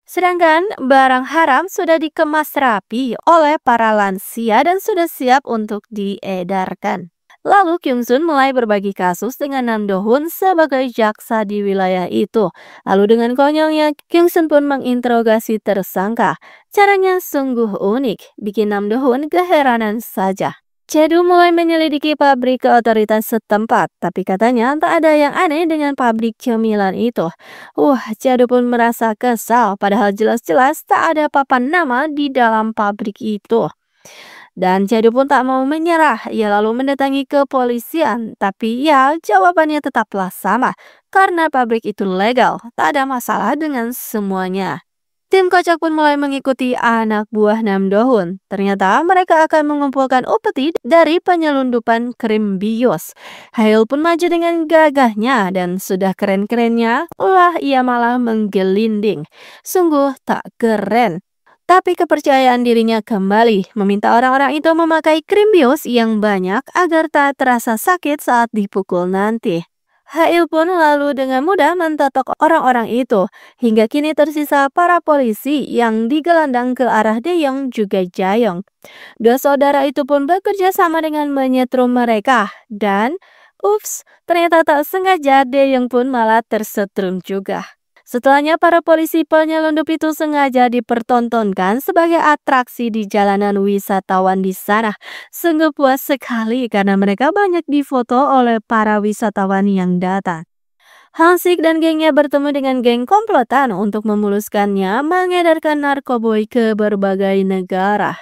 Sedangkan barang haram sudah dikemas rapi oleh para lansia dan sudah siap untuk diedarkan. Lalu Kyung Sun mulai berbagi kasus dengan Nam Do Hoon sebagai jaksa di wilayah itu. Lalu dengan konyolnya, Kyung Sun pun menginterogasi tersangka. Caranya sungguh unik, bikin Nam Do Hoon keheranan saja. Cedu mulai menyelidiki pabrik ke otoritas setempat, tapi katanya tak ada yang aneh dengan pabrik cemilan itu. Cedu pun merasa kesal, padahal jelas-jelas tak ada papan nama di dalam pabrik itu. Dan Cedu pun tak mau menyerah, ia lalu mendatangi kepolisian, tapi ya jawabannya tetaplah sama, karena pabrik itu legal, tak ada masalah dengan semuanya. Tim kocak pun mulai mengikuti anak buah Nam Do Hoon. Ternyata mereka akan mengumpulkan upeti dari penyelundupan krim bios. Hail pun maju dengan gagahnya dan sudah keren-kerennya, ia malah menggelinding. Sungguh tak keren. Tapi kepercayaan dirinya kembali, meminta orang-orang itu memakai krim bios yang banyak agar tak terasa sakit saat dipukul nanti. Hail pun lalu dengan mudah mentotok orang-orang itu. Hingga kini tersisa para polisi yang digelandang ke arah Deyong juga Jayong. Dua saudara itu pun bekerja sama dengan menyetrum mereka. Dan, ternyata tak sengaja Deyong pun malah tersetrum juga. Setelahnya para polisi penyelundup itu sengaja dipertontonkan sebagai atraksi di jalanan wisatawan di sana. Sungguh puas sekali karena mereka banyak difoto oleh para wisatawan yang datang. Hansik dan gengnya bertemu dengan geng komplotan untuk memuluskannya mengedarkan narkoboy ke berbagai negara.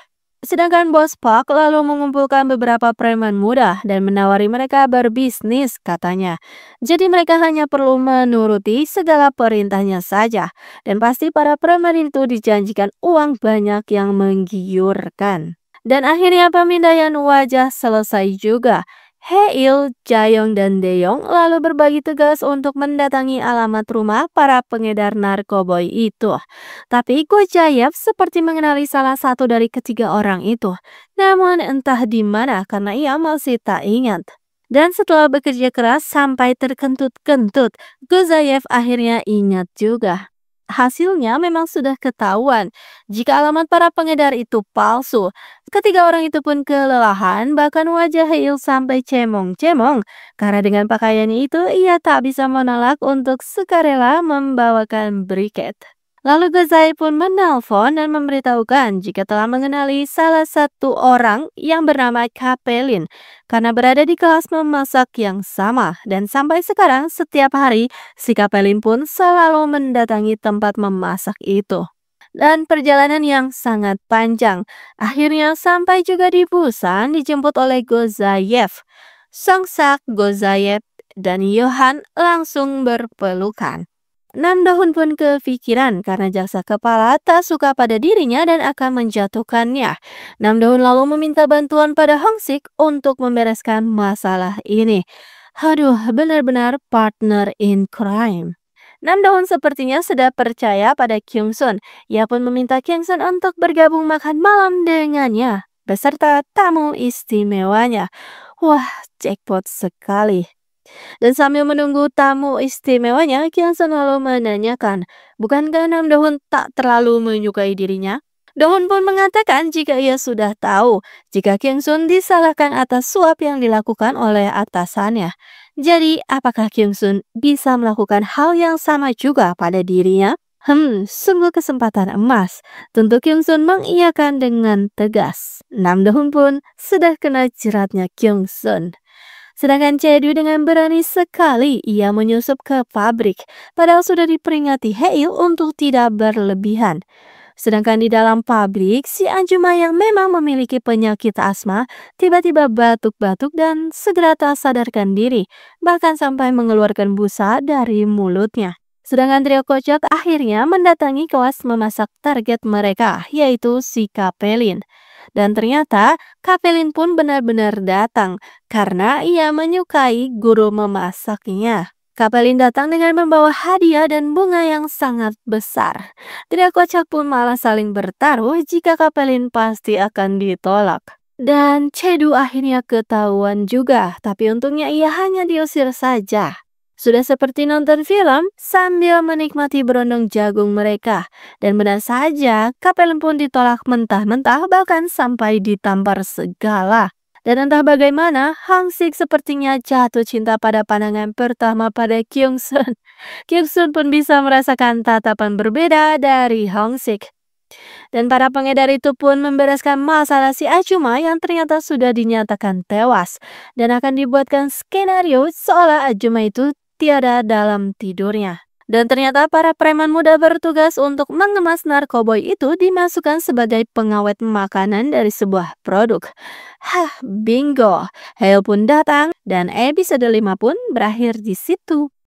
Sedangkan Bos Park lalu mengumpulkan beberapa preman muda dan menawari mereka berbisnis katanya. Jadi mereka hanya perlu menuruti segala perintahnya saja. Dan pasti para preman itu dijanjikan uang banyak yang menggiurkan. Dan akhirnya pemindaian wajah selesai juga. Hail, Jayong, dan Deyong lalu berbagi tugas untuk mendatangi alamat rumah para pengedar narkoboy itu. Tapi Ko Jayev seperti mengenali salah satu dari ketiga orang itu. Namun entah di mana karena ia masih tak ingat. Dan setelah bekerja keras sampai terkentut-kentut, Gozayev akhirnya ingat juga. Hasilnya memang sudah ketahuan jika alamat para pengedar itu palsu. Ketiga orang itu pun kelelahan, bahkan wajah Hail sampai cemong-cemong. Karena dengan pakaiannya itu, ia tak bisa menolak untuk sukarela membawakan briket. Lalu Gozai pun menelpon dan memberitahukan jika telah mengenali salah satu orang yang bernama Kapelin. Karena berada di kelas memasak yang sama. Dan sampai sekarang setiap hari si Kapelin pun selalu mendatangi tempat memasak itu. Dan perjalanan yang sangat panjang. Akhirnya sampai juga di Busan dijemput oleh Gozayev. Songsak, Gozayev, dan Johan langsung berpelukan. Nam Do Hoon pun kepikiran karena jaksa kepala tak suka pada dirinya dan akan menjatuhkannya. Nam Do Hoon lalu meminta bantuan pada Hong Sik untuk membereskan masalah ini. Benar-benar partner in crime. Nam Do Hoon sepertinya sudah percaya pada Kyung Sun. Ia pun meminta Kyung Sun untuk bergabung makan malam dengannya beserta tamu istimewanya. Jackpot sekali. Dan sambil menunggu tamu istimewanya, Kyung Sun lalu menanyakan, bukankah Nam Do Hoon tak terlalu menyukai dirinya? Do Hoon pun mengatakan jika ia sudah tahu jika Kyung Sun disalahkan atas suap yang dilakukan oleh atasannya. Jadi, apakah Kyung Sun bisa melakukan hal yang sama juga pada dirinya? Sungguh kesempatan emas. Tentu Kyung Sun mengiyakan dengan tegas. Nam Do Hoon pun sudah kena jeratnya Kyung Sun. Sedangkan Cedu dengan berani sekali ia menyusup ke pabrik, padahal sudah diperingati Hail untuk tidak berlebihan. Sedangkan di dalam pabrik, si Anjuma yang memang memiliki penyakit asma tiba-tiba batuk-batuk dan segera tak sadarkan diri, bahkan sampai mengeluarkan busa dari mulutnya. Sedangkan trio kocak akhirnya mendatangi kelas memasak target mereka, yaitu si Kapelin. Dan ternyata Kapelin pun benar-benar datang karena ia menyukai guru memasaknya. Kapelin datang dengan membawa hadiah dan bunga yang sangat besar. Trio kocak pun malah saling bertaruh jika Kapelin pasti akan ditolak. Dan Cedu akhirnya ketahuan juga, tapi untungnya ia hanya diusir saja. Sudah seperti nonton film sambil menikmati berondong jagung mereka. Dan benar saja, Kapelen pun ditolak mentah-mentah bahkan sampai ditampar segala. Dan entah bagaimana, Hang Sik sepertinya jatuh cinta pada pandangan pertama pada Kyung Sun. Kyung Sun pun bisa merasakan tatapan berbeda dari Hang Sik. Dan para pengedar itu pun membereskan masalah si Acuma yang ternyata sudah dinyatakan tewas. Dan akan dibuatkan skenario seolah Acuma itu tiada dalam tidurnya. Dan ternyata para preman muda bertugas untuk mengemas narkoboy itu dimasukkan sebagai pengawet makanan dari sebuah produk. Hah, bingo. Hail pun datang dan episode 5 pun berakhir di situ.